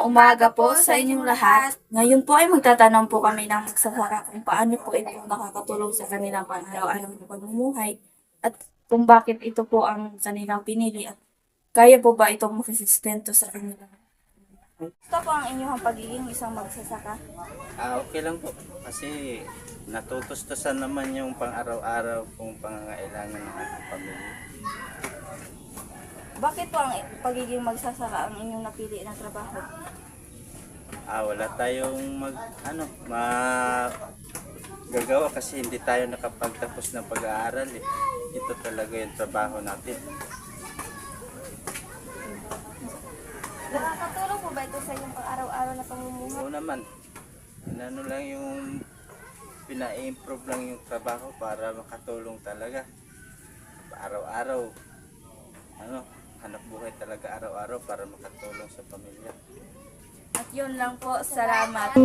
umaga po sa inyong lahat. Ngayon po ay magtatanong po kami ng magsasaka kung paano po ito nakakatulong sa kanilang pang-araw-araw na pamumuhay at kung bakit ito po ang kanilang pinili at kaya po ba itong makisustento sa kanila. Gusto po ang inyong pagiging isang magsasaka. Okay lang po. Kasi natutustusan naman yung pang-araw-araw kung pangangailangan ng ating pamilya. Bakit po ang pagiging magsasaka ang inyong napili na trabaho? Wala tayong gagawa kasi hindi tayo nakapagtapos ng pag-aaral eh. Ito talaga yung trabaho natin. Nakakatulong po ba ito sa inyong pang-araw-araw na pamumuhay? Oo naman. Ano lang yung pina-improve lang yung trabaho para makatulong talaga. Araw-araw. Hanap buhay talaga araw-araw para makatulong sa pamilya. At yun lang po, salamat.